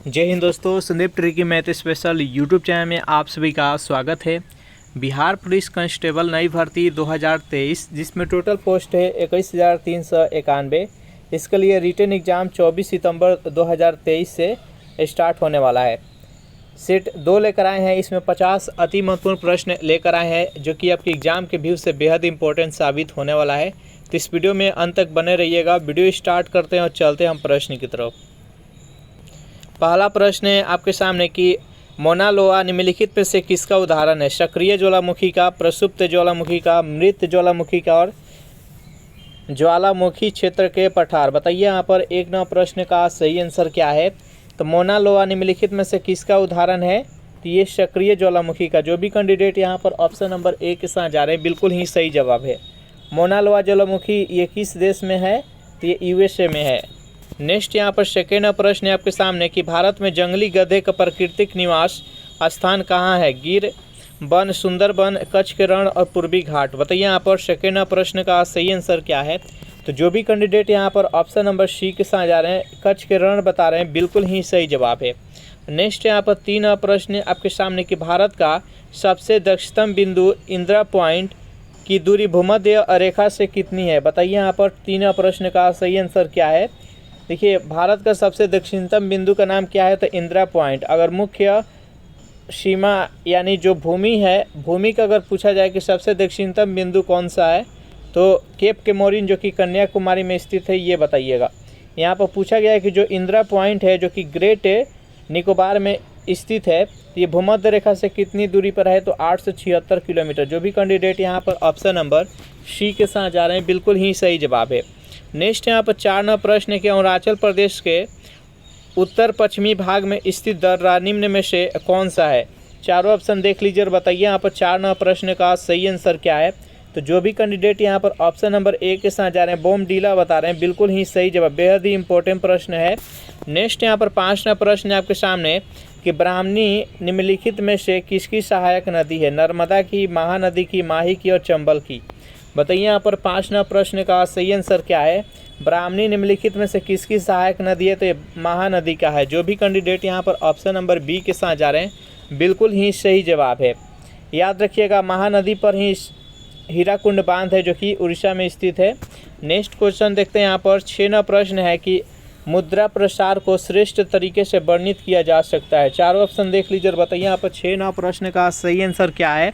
जय हिंद दोस्तों, Sandeep tricky math special YouTube channel में आप सभी का स्वागत है। बिहार पुलिस कांस्टेबल नई भर्ती 2023 जिसमें टोटल पोस्ट है 21,391। इसके लिए रिटन एग्ज़ाम 24 सितंबर 2023 से स्टार्ट होने वाला है। सेट 2 लेकर आए हैं। इसमें 50 अति महत्वपूर्ण प्रश्न लेकर आए हैं जो कि आपके एग्ज़ाम के व्यू से बेहद इंपॉर्टेंट साबित होने वाला है। तो इस वीडियो में अंत तक बने रहिएगा। वीडियो स्टार्ट करते हैं और चलते हैं हम प्रश्न की तरफ। पहला प्रश्न है आपके सामने कि मोना लोआ निम्नलिखित में से किसका उदाहरण है? सक्रिय ज्वालामुखी का, प्रसुप्त ज्वालामुखी का, मृत ज्वालामुखी का और ज्वालामुखी क्षेत्र के पठार। बताइए यहाँ पर 1 नंबर प्रश्न का सही आंसर क्या है? तो मोना लोआ निम्नलिखित में से किसका उदाहरण है? तो ये सक्रिय ज्वालामुखी का। जो भी कैंडिडेट यहाँ पर ऑप्शन नंबर ए के साथ जा रहे हैं बिल्कुल ही सही जवाब है। मोना लोआ ज्वालामुखी ये किस देश में है? तो ये यूएसए में है। नेक्स्ट यहाँ पर सेकेंड प्रश्न है आपके सामने कि भारत में जंगली गधे का प्राकृतिक निवास स्थान कहाँ है? गिर वन, सुंदरबन, कच्छ के रण और पूर्वी घाट। बताइए यहाँ पर सेकेंड प्रश्न का सही आंसर क्या है? तो जो भी कैंडिडेट यहाँ पर ऑप्शन नंबर सी के साथ जा रहे हैं, कच्छ के रण बता रहे हैं, बिल्कुल ही सही जवाब है। नेक्स्ट यहाँ पर 3 प्रश्न आपके सामने कि भारत का सबसे दक्षिणतम बिंदु इंदिरा पॉइंट की दूरी भूमध्य रेखा से कितनी है? बताइए यहाँ पर 3 प्रश्न का सही आंसर क्या है? देखिए, भारत का सबसे दक्षिणतम बिंदु का नाम क्या है? तो इंदिरा पॉइंट। अगर मुख्य सीमा यानी जो भूमि है, भूमि का अगर पूछा जाए कि सबसे दक्षिणतम बिंदु कौन सा है, तो केप केमोरिन जो कि कन्याकुमारी में स्थित है, ये बताइएगा। यहाँ पर पूछा गया है कि जो इंदिरा पॉइंट है जो कि ग्रेट निकोबार में स्थित है, तो ये भूमध्य रेखा से कितनी दूरी पर है? तो 876 किलोमीटर। जो भी कैंडिडेट यहाँ पर ऑप्शन नंबर सी के साथ जा रहे हैं बिल्कुल ही सही जवाब है। नेक्स्ट यहाँ पर 4 प्रश्न के अरुणाचल प्रदेश के उत्तर पश्चिमी भाग में स्थित दर्रा निम्न में से कौन सा है? चारों ऑप्शन देख लीजिए और बताइए यहाँ पर 4 प्रश्न का सही आंसर क्या है? तो जो भी कैंडिडेट यहाँ पर ऑप्शन नंबर ए के साथ जा रहे हैं, बोमडीला बता रहे हैं, बिल्कुल ही सही जवाब। बेहद ही इंपॉर्टेंट प्रश्न है। नेक्स्ट यहाँ पर 5 प्रश्न है आपके सामने कि ब्राह्मणी निम्नलिखित में से किसकी सहायक नदी है? नर्मदा की, महानदी की, माही की और चंबल की। बताइए यहाँ पर 5 प्रश्न का सही आंसर क्या है? ब्राह्मणी निम्नलिखित में से किसकी सहायक नदी है? तो ये महानदी का है। जो भी कैंडिडेट यहाँ पर ऑप्शन नंबर बी के साथ जा रहे हैं बिल्कुल ही सही जवाब है। याद रखिएगा, महानदी पर ही हीराकुंड बांध है जो कि उड़ीसा में स्थित है। नेक्स्ट क्वेश्चन देखते हैं। यहाँ पर 6 प्रश्न है कि मुद्रा प्रसार को श्रेष्ठ तरीके से वर्णित किया जा सकता है। चारों ऑप्शन देख लीजिए और बताइए यहाँ पर 6 प्रश्न का सही आंसर क्या है?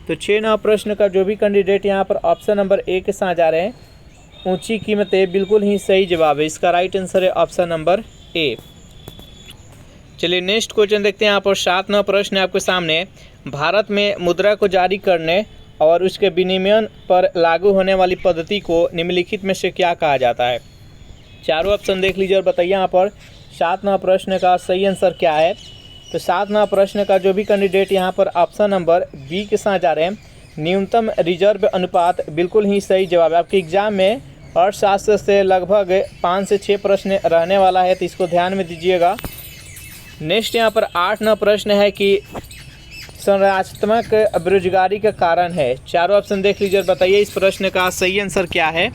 तो 6 प्रश्न का जो भी कैंडिडेट यहाँ पर ऑप्शन नंबर ए के साथ जा रहे हैं, ऊंची कीमतें, बिल्कुल ही सही जवाब है। इसका राइट आंसर है ऑप्शन नंबर ए। चलिए नेक्स्ट क्वेश्चन देखते हैं। यहाँ पर 7 प्रश्न है आपके सामने। भारत में मुद्रा को जारी करने और उसके विनिमय पर लागू होने वाली पद्धति को निम्नलिखित में से क्या कहा जाता है? चारों ऑप्शन देख लीजिए और बताइए यहाँ पर 7 प्रश्न का सही आंसर क्या है? तो 7 प्रश्न का जो भी कैंडिडेट यहाँ पर ऑप्शन नंबर बी के साथ जा रहे हैं, न्यूनतम रिजर्व अनुपात, बिल्कुल ही सही जवाब है। आपके एग्जाम में अर्थशास्त्र से लगभग 5 से 6 प्रश्न रहने वाला है, तो इसको ध्यान में दीजिएगा। नेक्स्ट यहाँ पर 8 प्रश्न है कि संरचनात्मक बेरोजगारी का कारण है। चारों ऑप्शन देख लीजिए और बताइए इस प्रश्न का सही आंसर क्या है?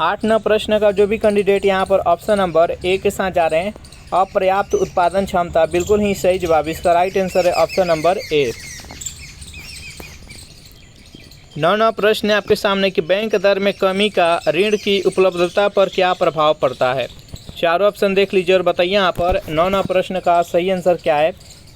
8 प्रश्न का जो भी कैंडिडेट यहाँ पर ऑप्शन नंबर ए के साथ जा रहे हैं, अपर्याप्त उत्पादन क्षमता, बिल्कुल ही सही जवाब। इसका राइट आंसर है ऑप्शन नंबर ए। 9 प्रश्न है आपके सामने कि बैंक दर में कमी का ऋण की उपलब्धता पर क्या प्रभाव पड़ता है? चारों ऑप्शन देख लीजिए और बताइए यहाँ पर 9 प्रश्न का सही आंसर क्या है?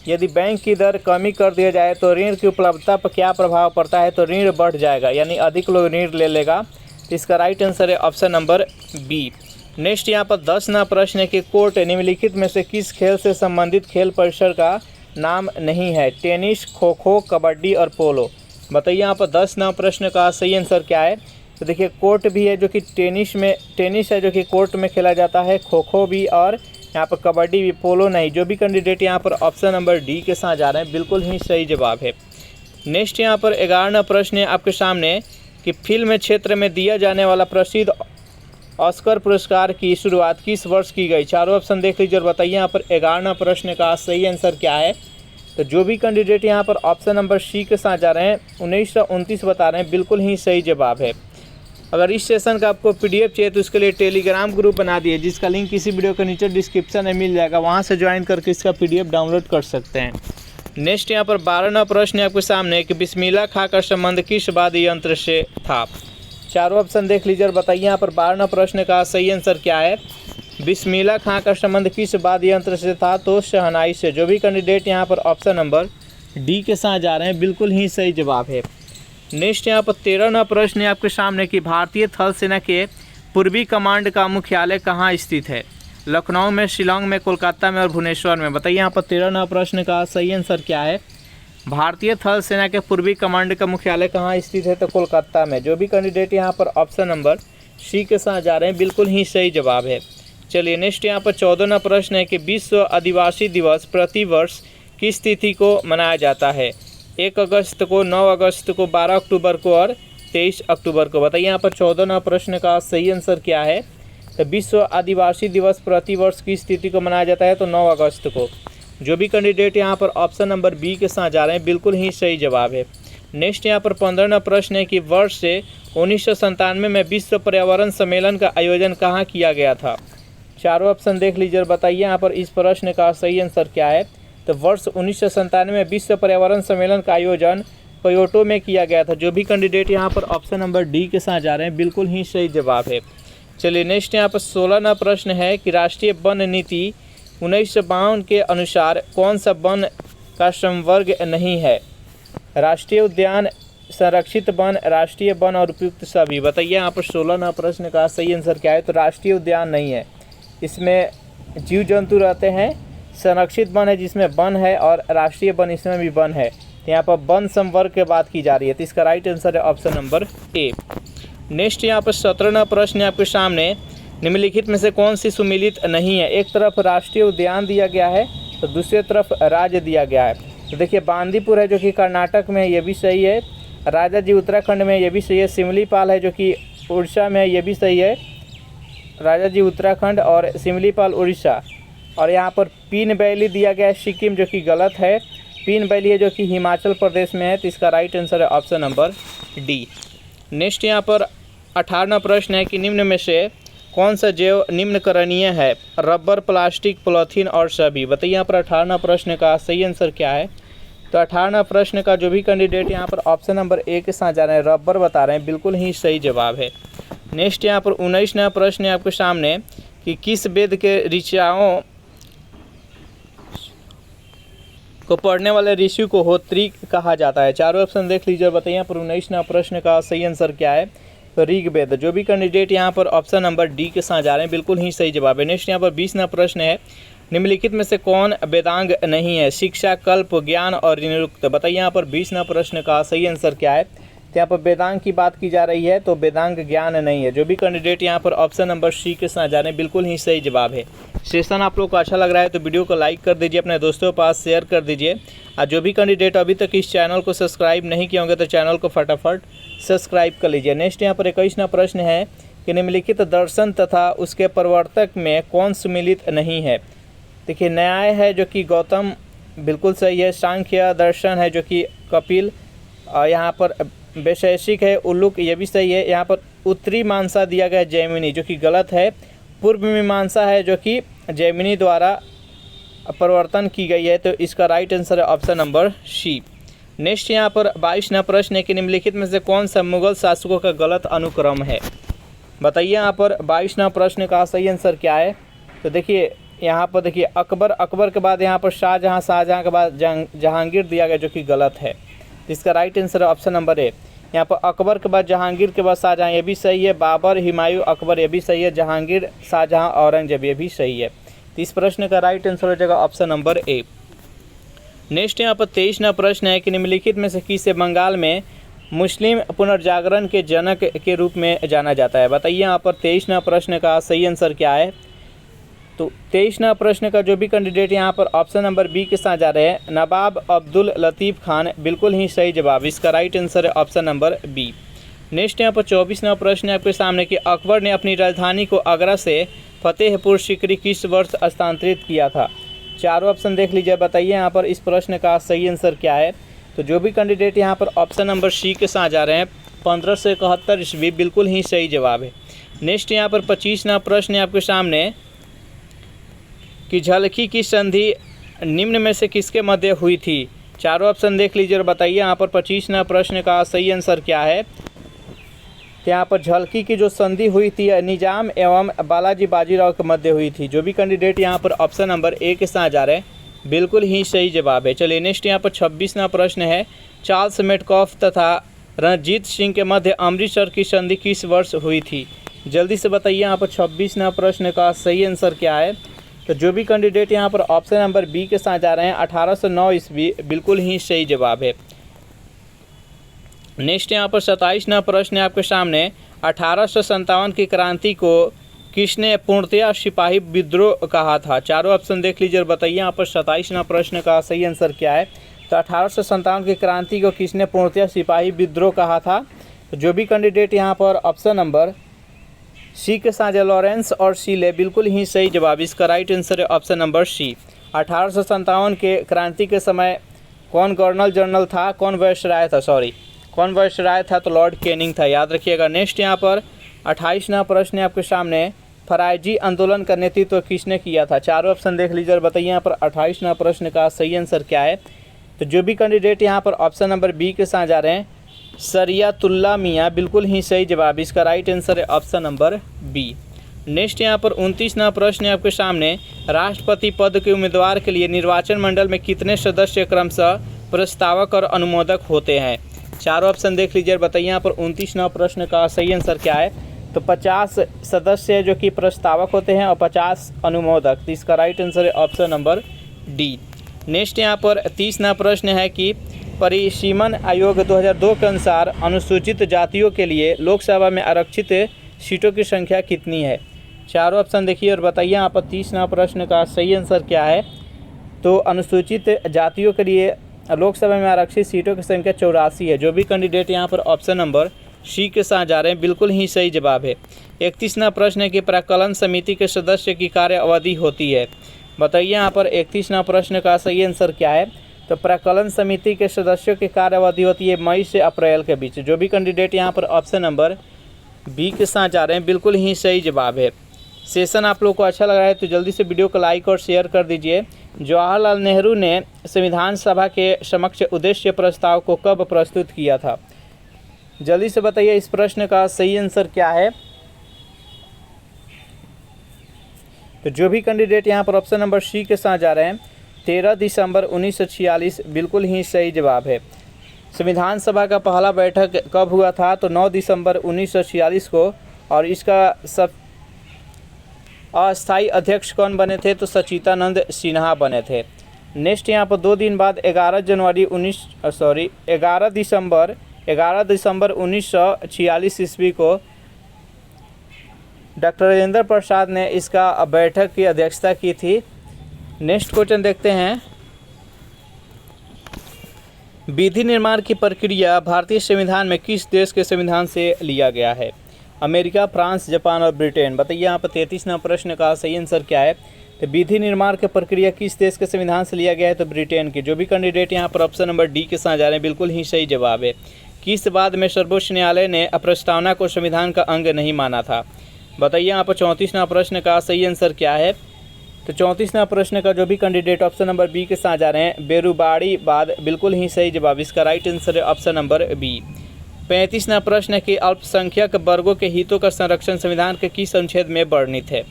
यदि बैंक की दर कमी कर दिया जाए तो ऋण की उपलब्धता पर क्या प्रभाव पड़ता है? तो ऋण बढ़ जाएगा, यानी अधिक लोग ऋण ले लेगा। इसका राइट आंसर है ऑप्शन नंबर बी। नेक्स्ट यहाँ पर 10 प्रश्न है कि कोर्ट निम्नलिखित में से किस खेल से संबंधित खेल परिसर का नाम नहीं है? टेनिस, खो खो, कबड्डी और पोलो। बताइए यहाँ पर 10 प्रश्न का सही आंसर क्या है? तो देखिए, कोर्ट भी है जो कि टेनिस है जो कि कोर्ट में खेला जाता है, खो खो भी और यहाँ पर कबड्डी भी, पोलो नहीं। जो भी कैंडिडेट यहाँ पर ऑप्शन नंबर डी के साथ जा रहे हैं बिल्कुल ही सही जवाब है। नेक्स्ट यहाँ पर 11 प्रश्न है आपके सामने कि फिल्म क्षेत्र में दिया जाने वाला प्रसिद्ध ऑस्कर पुरस्कार की शुरुआत किस वर्ष की गई? चारों ऑप्शन देख लीजिए और बताइए यहाँ पर 11 प्रश्न का सही आंसर क्या है? तो जो भी कैंडिडेट यहाँ पर ऑप्शन नंबर सी के साथ जा रहे हैं 1929 बता रहे हैं, बिल्कुल ही सही जवाब है। अगर इस सेशन का आपको PDF चाहिए तो उसके लिए टेलीग्राम ग्रुप बना दिए, जिसका लिंक इसी वीडियो के नीचे डिस्क्रिप्शन में मिल जाएगा, वहाँ से ज्वाइन करके इसका PDF डाउनलोड कर सकते हैं। नेक्स्ट यहाँ पर 12वां प्रश्न है आपके सामने कि बिस्मिल्लाह खां का संबंध किस वाद्य यंत्र से था। चारों ऑप्शन देख लीजिए और बताइए यहाँ पर 12वां प्रश्न का सही आंसर क्या है। बिस्मिल्लाह खां का संबंध किस वाद्य यंत्र से था, तो शहनाई से। जो भी कैंडिडेट यहाँ पर ऑप्शन नंबर डी के साथ जा रहे हैं बिल्कुल ही सही जवाब है। नेक्स्ट यहाँ पर 13वां प्रश्न है आपके सामने कि भारतीय थल सेना के पूर्वी कमांड का मुख्यालय कहाँ स्थित है। लखनऊ में, शिलांग में, कोलकाता में और भुवनेश्वर में। बताइए यहाँ पर 13वां प्रश्न का सही आंसर क्या है। भारतीय थल सेना के पूर्वी कमांड का मुख्यालय कहाँ स्थित है, तो कोलकाता में। जो भी कैंडिडेट यहाँ पर ऑप्शन नंबर सी के साथ जा रहे हैं बिल्कुल ही सही जवाब है। चलिए नेक्स्ट यहाँ पर 14वां प्रश्न है कि विश्व आदिवासी दिवस प्रतिवर्ष किस तिथि को मनाया जाता है। 1 अगस्त को, 9 अगस्त को, 12 अक्टूबर को और 23 अक्टूबर को। बताइए यहाँ पर 14वां प्रश्न का सही आंसर क्या है। तो विश्व आदिवासी दिवस प्रतिवर्ष किस तिथि को मनाया जाता है, तो 9 अगस्त को। जो भी कैंडिडेट यहाँ पर ऑप्शन नंबर बी के साथ जा रहे हैं बिल्कुल ही सही जवाब है। नेक्स्ट यहाँ पर 15वां प्रश्न है कि वर्ष से 1997 में विश्व पर्यावरण सम्मेलन का आयोजन कहाँ किया गया था। चारों ऑप्शन देख लीजिए और बताइए यहाँ पर इस प्रश्न का सही आंसर क्या है। तो वर्ष 1997 में विश्व पर्यावरण सम्मेलन का आयोजन क्योटो में किया गया था। जो भी कैंडिडेट यहाँ पर ऑप्शन नंबर डी के साथ जा रहे हैं बिल्कुल ही सही जवाब है। चलिए नेक्स्ट यहाँ पर 16वां प्रश्न है कि राष्ट्रीय वन नीति 1952 के अनुसार कौन सा वन का संवर्ग नहीं है। राष्ट्रीय उद्यान, संरक्षित वन, राष्ट्रीय वन और उपयुक्त सभी। बताइए यहाँ पर 16वां प्रश्न का सही आंसर क्या है। तो राष्ट्रीय उद्यान नहीं है, इसमें जीव जंतु रहते हैं। संरक्षित वन है जिसमें वन है, और राष्ट्रीय वन इसमें भी वन है। तो यहाँ पर वन संवर्ग की बात की जा रही है, तो इसका राइट आंसर है ऑप्शन नंबर ए। नेक्स्ट यहाँ पर 17वां प्रश्न है आपके सामने, निम्नलिखित में से कौन सी सुमिलित नहीं है। एक तरफ राष्ट्रीय उद्यान दिया गया है तो दूसरी तरफ राज्य दिया गया है। तो देखिए बांदीपुर है जो कि कर्नाटक में है, ये भी सही है। राजा जी उत्तराखंड में, ये भी सही है। सिमलीपाल है जो कि उड़ीसा में है, ये भी सही है। राजा जी उत्तराखंड और सिमलीपाल उड़ीसा। और यहाँ पर पीन वैली दिया गया है सिक्किम, जो कि गलत है। पीन वैली है जो कि हिमाचल प्रदेश में है, तो इसका राइट आंसर है ऑप्शन नंबर डी। नेक्स्ट यहाँ पर 18वां प्रश्न है कि निम्न में से कौन सा जैव निम्नकरणीय है। रबर, प्लास्टिक, पॉलीथीन और सभी। बताइए यहाँ पर 18वां प्रश्न का सही आंसर क्या है। तो 18वां प्रश्न का जो भी कैंडिडेट यहाँ पर ऑप्शन नंबर ए के साथ जा रहे हैं रबर बता रहे हैं बिल्कुल ही सही जवाब है। नेक्स्ट यहाँ पर 19वां प्रश्न है आपके सामने कि किस वेद के ऋचाओं को पढ़ने वाले ऋषि को होत्री कहा जाता है। चारों ऑप्शन देख लीजिए और बताइए यहाँ पर 19वां प्रश्न का सही आंसर क्या है। तो ऋग्वेद। जो भी कैंडिडेट यहाँ पर ऑप्शन नंबर डी के साथ जा रहे हैं बिल्कुल ही सही जवाब है। नेक्स्ट यहाँ पर 20वां प्रश्न है, निम्नलिखित में से कौन वेदांग नहीं है। शिक्षा, कल्प, ज्ञान और निरुक्त। बताइए यहाँ पर 20वां प्रश्न का सही आंसर क्या है। तो यहाँ पर वेदांग की बात की जा रही है, तो वेदांग ज्ञान नहीं है। जो भी कैंडिडेट यहाँ पर ऑप्शन नंबर सी के साथ जा रहे हैं बिल्कुल ही सही जवाब है। सेशन आप लोग को अच्छा लग रहा है तो वीडियो को लाइक कर दीजिए, अपने दोस्तों के पास शेयर कर दीजिए। और जो भी कैंडिडेट अभी तक इस चैनल को सब्सक्राइब नहीं किए होंगे तो चैनल को फटाफट सब्सक्राइब कर लीजिए। नेक्स्ट यहाँ पर 21वां प्रश्न है कि निम्नलिखित दर्शन तथा उसके प्रवर्तक में कौन सुमिलित नहीं है। देखिए न्याय है जो कि गौतम, बिल्कुल सही है। सांख्य दर्शन है जो कि कपिल। और यहाँ पर वैशेषिक है उल्लुक, ये भी सही है। यहाँ पर उत्तरी मीमांसा दिया गया जैमिनी, जो कि गलत है। पूर्व मीमांसा है जो कि जैमिनी द्वारा परिवर्तन की गई है, तो इसका राइट आंसर है ऑप्शन नंबर सी। नेक्स्ट यहाँ पर 22वां प्रश्न है कि निम्नलिखित में से कौन सा मुगल शासकों का गलत अनुक्रम है। बताइए यहाँ पर 22वां प्रश्न का सही आंसर क्या है। तो देखिए यहाँ पर देखिए अकबर के बाद यहाँ पर शाहजहाँ के बाद जहांगीर दिया गया, जो कि गलत है। तो इसका राइट आंसर है ऑप्शन नंबर ए। यहाँ पर अकबर के बाद जहांगीर के बाद शाहजहाँ, ये भी सही है। बाबर, हुमायूं, अकबर, ये भी सही है। जहांगीर, शाहजहाँ, औरंगजेब, ये भी सही है। तो इस प्रश्न का राइट आंसर हो जाएगा ऑप्शन नंबर ए। नेक्स्ट यहाँ पर 23वां प्रश्न है कि निम्नलिखित में से किसे बंगाल में मुस्लिम पुनर्जागरण के जनक के रूप में जाना जाता है। बताइए यहाँ पर 23वां प्रश्न का सही आंसर क्या है। तो 23वां प्रश्न का जो भी कैंडिडेट यहाँ पर ऑप्शन नंबर बी के साथ जा रहे हैं नवाब अब्दुल लतीफ़ खान, बिल्कुल ही सही जवाब। इसका राइट आंसर है ऑप्शन नंबर बी। नेक्स्ट यहाँ पर 24वां प्रश्न है आपके सामने कि अकबर ने अपनी राजधानी को आगरा से फतेहपुर सीकरी किस वर्ष स्थानांतरित किया था। चारों ऑप्शन देख लीजिए, बताइए यहाँ पर इस प्रश्न का सही आंसर क्या है। तो जो भी कैंडिडेट यहाँ पर ऑप्शन नंबर सी के साथ जा रहे हैं बिल्कुल ही सही जवाब है। नेक्स्ट यहाँ पर 25वां प्रश्न है आपके सामने कि अकबर ने अपनी राजधानी को आगरा से फतेहपुर सीकरी किस वर्ष स्थानांतरित किया था। चारों ऑप्शन देख लीजिए, बताइए यहाँ पर इस प्रश्न का सही आंसर क्या है। तो जो भी कैंडिडेट यहाँ पर ऑप्शन नंबर सी के साथ जा रहे हैं 1571 ईस्वी बिल्कुल ही सही जवाब है। नेक्स्ट यहाँ पर 25वां प्रश्न है आपके सामने कि झलकी की संधि निम्न में से किसके मध्य हुई थी। चारों ऑप्शन देख लीजिए और बताइए यहाँ पर 25वां प्रश्न का सही आंसर क्या है। तो यहाँ पर झलकी की जो संधि हुई थी निजाम एवं बालाजी बाजीराव के मध्य हुई थी। जो भी कैंडिडेट यहाँ पर ऑप्शन नंबर ए के साथ जा रहे हैं बिल्कुल ही सही जवाब है। चलिए नेक्स्ट यहाँ पर 26वां प्रश्न है चार्ल्स मेटकॉफ तथा रणजीत सिंह के मध्य अमृतसर की संधि किस वर्ष हुई थी। जल्दी से बताइए यहाँ पर 26वां प्रश्न का सही आंसर क्या है। तो जो भी कैंडिडेट यहाँ पर ऑप्शन नंबर बी के साथ जा रहे हैं 1809 ईस्वी बिल्कुल ही सही जवाब है। नेक्स्ट यहाँ पर 27वां प्रश्न है आपके सामने 1857 की क्रांति को किसने पूर्णतया सिपाही विद्रोह कहा था। चारों ऑप्शन देख लीजिए और बताइए यहाँ पर 27वां प्रश्न का सही आंसर क्या है। तो 1857 की क्रांति को किसने पूर्णतया सिपाही विद्रोह कहा था। तो जो भी कैंडिडेट यहाँ पर ऑप्शन नंबर सी के साथ लॉरेंस और सीले बिल्कुल ही सही जवाब। इसका राइट आंसर है ऑप्शन नंबर सी। 1857 के क्रांति के समय कौन गवर्नर जनरल था, कौन वायसराय था, तो लॉर्ड कैनिंग था, याद रखिएगा। नेक्स्ट यहाँ पर 28वां प्रश्न है आपके सामने फरायजी आंदोलन का नेतृत्व किसने किया था। चारों ऑप्शन देख लीजिए और बताइए यहाँ पर 28वां प्रश्न का सही आंसर क्या है। तो जो भी कैंडिडेट यहाँ पर ऑप्शन नंबर बी के साथ जा रहे हैं सरियातुल्ला मियाँ बिल्कुल ही सही जवाब। इसका राइट आंसर है ऑप्शन नंबर बी। नेक्स्ट यहाँ पर 29वां प्रश्न है आपके सामने राष्ट्रपति पद के उम्मीदवार के लिए निर्वाचन मंडल में कितने सदस्य क्रमशः प्रस्तावक और अनुमोदक होते हैं। चारों ऑप्शन देख लीजिए बताइए यहाँ पर 29वां प्रश्न का सही आंसर क्या है। तो 50 सदस्य जो कि प्रस्तावक होते हैं और 50 अनुमोदक। तो इसका राइट आंसर है ऑप्शन नंबर डी। नेक्स्ट यहाँ पर 30वां प्रश्न है कि परिसीमन आयोग 2002 के अनुसार अनुसूचित जातियों के लिए लोकसभा में आरक्षित सीटों की संख्या कितनी है। चारों ऑप्शन देखिए और बताइए यहाँ पर 30वां प्रश्न का सही आंसर क्या है। तो अनुसूचित जातियों के लिए लोकसभा में आरक्षित सीटों की संख्या 84 है। जो भी कैंडिडेट यहाँ पर ऑप्शन नंबर सी के साथ जा रहे हैं बिल्कुल ही सही जवाब है। 31वां प्रश्न है कि प्राक्कलन समिति के सदस्य की कार्य अवधि होती है। बताइए यहाँ पर 31वां प्रश्न का सही आंसर क्या है। तो प्राक्कलन समिति के सदस्यों की कार्य अवधि होती है मई से अप्रैल के बीच। जो भी कैंडिडेट यहाँ पर ऑप्शन नंबर बी के साथ जा रहे हैं बिल्कुल ही सही जवाब है। सेशन आप लोग को अच्छा लग रहा है तो जल्दी से वीडियो को लाइक और शेयर कर दीजिए। जवाहरलाल नेहरू ने संविधान सभा के समक्ष उद्देश्य प्रस्ताव को कब प्रस्तुत किया था। जल्दी से बताइए इस प्रश्न का सही आंसर क्या है। तो जो भी कैंडिडेट यहाँ पर ऑप्शन नंबर सी के साथ जा रहे हैं 13 दिसंबर 1946 बिल्कुल ही सही जवाब है। संविधान सभा का पहला बैठक कब हुआ था। तो 9 दिसंबर 1946 को। और इसका सब अस्थायी अध्यक्ष कौन बने थे। तो सच्चिदानंद सिन्हा बने थे। नेक्स्ट यहाँ पर 2 दिन बाद 11 दिसंबर 1946 ईस्वी को डॉक्टर राजेंद्र प्रसाद ने इसका बैठक की अध्यक्षता की थी। नेक्स्ट क्वेश्चन देखते हैं। विधि निर्माण की प्रक्रिया भारतीय संविधान में किस देश के संविधान से लिया गया है। अमेरिका, फ्रांस, जापान और ब्रिटेन। बताइए यहाँ पर 33वां प्रश्न का सही आंसर क्या है। तो विधि निर्माण की प्रक्रिया किस देश के संविधान से लिया गया है। तो ब्रिटेन की। जो भी कैंडिडेट यहाँ पर ऑप्शन नंबर डी के साथ जा रहे हैं बिल्कुल ही सही जवाब है। किस बाद में सर्वोच्च न्यायालय ने प्रस्तावना को संविधान का अंग नहीं माना था। बताइए यहाँ पर 34वां प्रश्न का सही आंसर क्या है। तो 34वां प्रश्न का जो भी कैंडिडेट ऑप्शन नंबर बी के साथ जा रहे हैं बेरुबाड़ी बाद बिल्कुल ही सही जवाब। इसका राइट आंसर है ऑप्शन नंबर बी। 35वां प्रश्न है कि अल्पसंख्यक वर्गों के हितों का संरक्षण संविधान के किस अनुच्छेद में वर्णित है।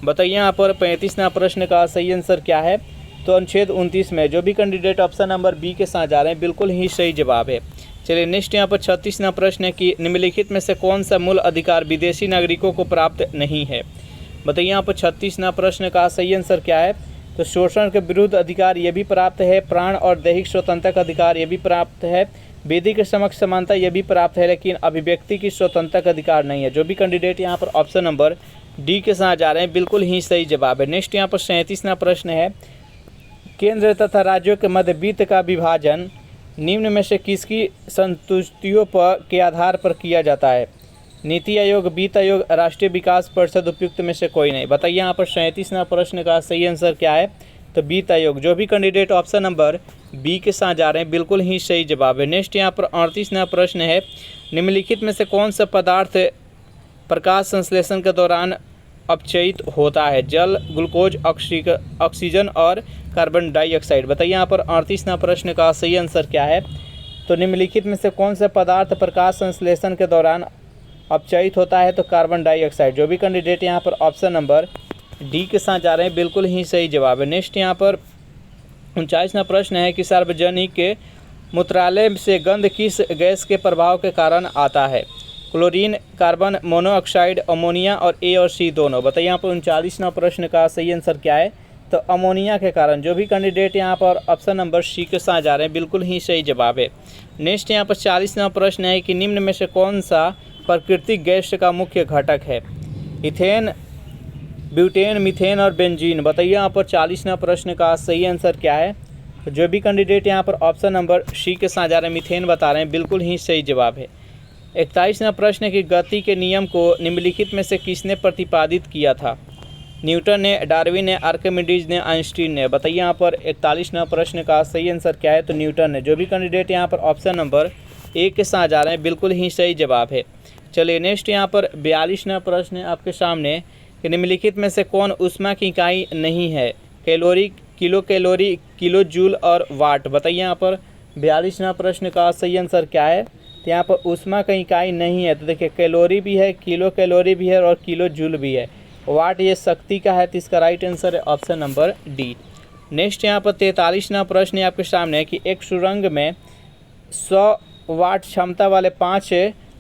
बताइए यहाँ पर 35वां प्रश्न का सही आंसर क्या है। तो अनुच्छेद 29 में। जो भी कैंडिडेट ऑप्शन नंबर बी के साथ जा रहे हैं बिल्कुल ही सही जवाब है। चलिए नेक्स्ट यहाँ पर 36वां प्रश्न है कि निम्नलिखित में से कौन सा मूल अधिकार विदेशी नागरिकों को प्राप्त नहीं है। बताइए यहाँ पर 36वां प्रश्न का सही आंसर क्या है। तो शोषण के विरुद्ध अधिकार ये भी प्राप्त है। प्राण और दैहिक स्वतंत्रता का अधिकार ये भी प्राप्त है। विधि के समक्ष समानता ये भी प्राप्त है। लेकिन अभिव्यक्ति की स्वतंत्रता का अधिकार नहीं है। जो भी कैंडिडेट यहाँ पर ऑप्शन नंबर डी के साथ जा रहे हैं बिल्कुल ही सही जवाब है। नेक्स्ट यहाँ पर 37वां प्रश्न है केंद्र तथा राज्यों के मध्य वित्त का विभाजन निम्न में से किसकी संतुष्टियों के आधार पर किया जाता है। नीति आयोग, वित्त आयोग, राष्ट्रीय विकास परिषद, उपयुक्त में से कोई नहीं। बताइए यहाँ पर 37वां प्रश्न का सही आंसर क्या है। तो वित्त आयोग। जो भी कैंडिडेट ऑप्शन नंबर बी के साथ जा रहे हैं बिल्कुल ही सही जवाब है। नेक्स्ट यहाँ पर 38वां प्रश्न है निम्नलिखित में से कौन सा पदार्थ प्रकाश संश्लेषण के दौरान अपचयित होता है? जल, ग्लूकोज, ऑक्सीजन और कार्बन डाइऑक्साइड। बताइए यहाँ पर 38वां प्रश्न का सही आंसर क्या है? तो निम्नलिखित में से कौन सा पदार्थ प्रकाश संश्लेषण के दौरान अपचयित होता है? तो कार्बन डाइऑक्साइड। जो भी कैंडिडेट यहाँ पर ऑप्शन नंबर डी के साथ जा रहे हैं बिल्कुल ही सही जवाब है। नेक्स्ट यहाँ पर 39वां प्रश्न है कि सार्वजनिक मूत्रालय से गंध किस गैस के प्रभाव के कारण आता है? क्लोरीन, कार्बन मोनोऑक्साइड, अमोनिया और ए और सी दोनों। बताइए यहाँ पर 39वां प्रश्न का सही आंसर क्या है? तो अमोनिया के कारण। जो भी कैंडिडेट यहाँ पर ऑप्शन नंबर सी के साथ जा रहे हैं बिल्कुल ही सही जवाब है। नेक्स्ट यहाँ पर 40वां प्रश्न है कि निम्न में से कौन सा प्राकृतिक गैस का मुख्य घटक है? इथेन, ब्यूटेन, मीथेन और बेंजीन। बताइए यहाँ पर 40वां प्रश्न का सही आंसर क्या है? तो जो भी कैंडिडेट यहाँ पर ऑप्शन नंबर सी के साथ जा रहे हैं मीथेन बता रहे हैं बिल्कुल ही सही जवाब है। 41वां प्रश्न है कि गति के नियम को निम्नलिखित में से किसने प्रतिपादित किया था? न्यूटन ने, डार्विन ने, आर्किमिडीज ने, आइंस्टीन ने। बताइए यहाँ पर 41वां प्रश्न का सही आंसर क्या है? तो न्यूटन ने। जो भी कैंडिडेट यहाँ पर ऑप्शन नंबर ए के साथ जा रहे हैं बिल्कुल ही सही जवाब है। चलिए नेक्स्ट यहाँ पर 42वां प्रश्न है आपके सामने कि निम्नलिखित में से कौन ऊष्मा की इकाई नहीं है? कैलोरी, कैलोरी, किलो जूल और वाट। बताइए यहाँ पर 42वां प्रश्न का सही आंसर क्या है? तो यहाँ पर ऊष्मा की इकाई नहीं है। तो देखिए कैलोरी भी है, किलो कैलोरी भी है और किलो जूल भी है। वाट ये शक्ति का है, तो इसका राइट आंसर है ऑप्शन नंबर डी। नेक्स्ट यहाँ पर 43वां प्रश्न है आपके सामने है कि एक सुरंग में 100 वाट क्षमता वाले 5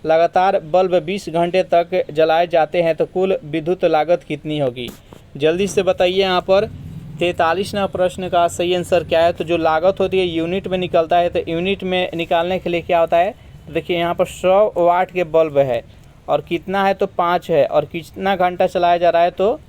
लगातार बल्ब 20 घंटे तक जलाए जाते हैं तो कुल विद्युत लागत कितनी होगी? जल्दी से बताइए यहाँ पर 43वां प्रश्न का सही आंसर क्या है? तो जो लागत होती है यूनिट में निकलता है, तो यूनिट में निकालने के लिए क्या होता है? तो देखिए यहाँ पर 100 वाट के बल्ब है और कितना है? तो 5 है और कितना घंटा चलाया जा रहा है? तो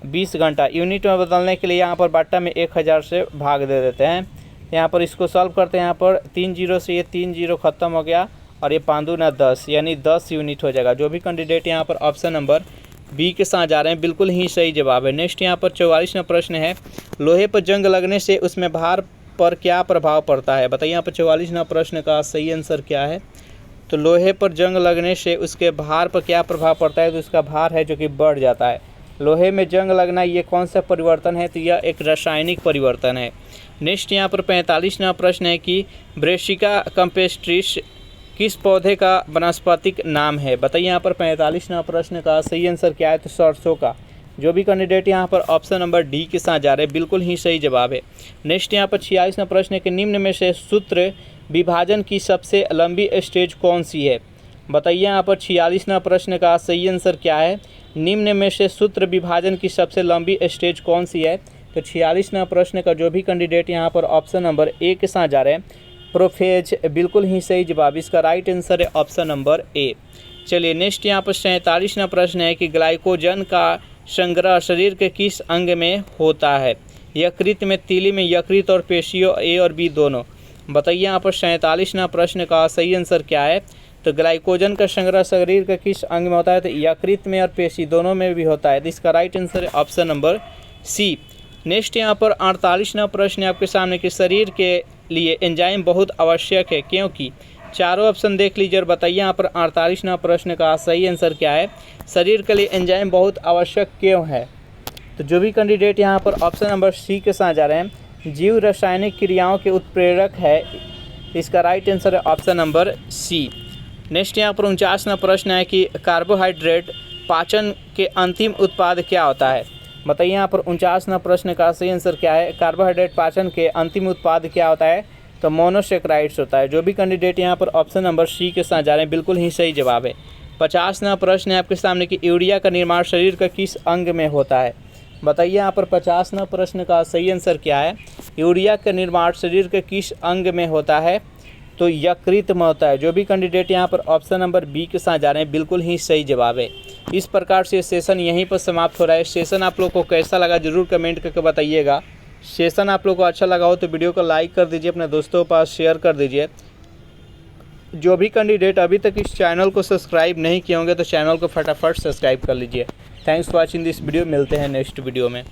20 घंटा। यूनिट में बदलने के लिए यहाँ पर बाटा में 1000 से भाग दे देते हैं। यहाँ पर इसको सॉल्व करते हैं। यहाँ पर 3 जीरो से ये 3 जीरो खत्म हो गया और ये 5 दूना 10 यानी 10 यूनिट हो जाएगा। जो भी कैंडिडेट यहाँ पर ऑप्शन नंबर बी के साथ जा रहे हैं बिल्कुल ही सही जवाब है। नेक्स्ट यहाँ पर 44वां प्रश्न है लोहे पर जंग लगने से उसमें भार पर क्या प्रभाव पड़ता है? बताइए यहाँ पर 44वां प्रश्न का सही आंसर क्या है? तो लोहे पर जंग लगने से उसके भार पर क्या प्रभाव पड़ता है? तो उसका भार है जो कि बढ़ जाता है। लोहे में जंग लगना ये कौन सा परिवर्तन है? तो यह एक रासायनिक परिवर्तन है। नेक्स्ट यहाँ पर 45वां प्रश्न है कि ब्रेसिका कैम्पेस्ट्रिस किस पौधे का वनस्पतिक नाम है? बताइए यहाँ पर 45वां प्रश्न का सही आंसर क्या है? तो सरसों का। जो भी कैंडिडेट यहाँ पर ऑप्शन नंबर डी के साथ जा रहे हैं बिल्कुल ही सही जवाब है। नेक्स्ट यहाँ पर 46वां प्रश्न है कि निम्न में से सूत्र विभाजन की सबसे लंबी स्टेज कौन सी है? बताइए यहाँ पर 46वां प्रश्न का सही आंसर क्या है? निम्न में से सूत्र विभाजन की सबसे लंबी स्टेज कौन सी है? तो 46वां प्रश्न का जो भी कैंडिडेट यहाँ पर ऑप्शन नंबर ए के साथ जा रहे हैं प्रोफेज बिल्कुल ही सही जवाब। इसका राइट आंसर है ऑप्शन नंबर ए। चलिए नेक्स्ट यहाँ पर 47वां प्रश्न है कि ग्लाइकोजन का संग्रह शरीर के किस अंग में होता है? यकृत में, तीली में, यकृत और पेशियों ए और बी दोनों। बताइए यहाँ पर 47वां प्रश्न का सही आंसर क्या है? तो ग्लाइकोजन का संग्रह शरीर के किस अंग में होता है? तो यकृत में और पेशी दोनों में भी होता है। तो इसका राइट आंसर है ऑप्शन नंबर सी। नेक्स्ट यहाँ पर 48वां प्रश्न है आपके सामने कि शरीर के लिए एंजाइम बहुत आवश्यक है क्योंकि? चारों ऑप्शन देख लीजिए और बताइए यहाँ पर 48वां प्रश्न का सही आंसर क्या है? शरीर के लिए एंजाइम बहुत आवश्यक क्यों है? तो जो भी कैंडिडेट यहाँ पर ऑप्शन नंबर सी के साथ जा रहे हैं जीव रासायनिक क्रियाओं के उत्प्रेरक है। इसका राइट आंसर है ऑप्शन नंबर सी। नेक्स्ट यहाँ पर 49वां प्रश्न है कि कार्बोहाइड्रेट पाचन के अंतिम उत्पाद क्या होता है? बताइए यहाँ पर 49वां प्रश्न का सही आंसर क्या है? कार्बोहाइड्रेट पाचन के अंतिम उत्पाद क्या होता है? तो मोनोसेक्राइड्स होता है। जो भी कैंडिडेट यहाँ पर ऑप्शन नंबर सी के साथ जा रहे हैं बिल्कुल ही सही जवाब है। 50वां प्रश्न है आपके सामने कि यूरिया का निर्माण शरीर का किस अंग में होता है? बताइए यहाँ पर 50वां प्रश्न का सही आंसर क्या है? यूरिया का निर्माण शरीर के किस अंग में होता है? तो यकृत में होता है। जो भी कैंडिडेट यहाँ पर ऑप्शन नंबर बी के साथ जा रहे हैं बिल्कुल ही सही जवाब है। इस प्रकार से सेशन यहीं पर समाप्त हो रहा है। सेशन आप लोग को कैसा लगा जरूर कमेंट करके बताइएगा। सेशन आप लोग को अच्छा लगा हो तो वीडियो को लाइक कर दीजिए, अपने दोस्तों के पास शेयर कर दीजिए। जो भी कैंडिडेट अभी तक इस चैनल को सब्सक्राइब नहीं किए होंगे तो चैनल को फटाफट सब्सक्राइब कर लीजिए। Thanks for watching this video. मिलते हैं नेक्स्ट वीडियो में।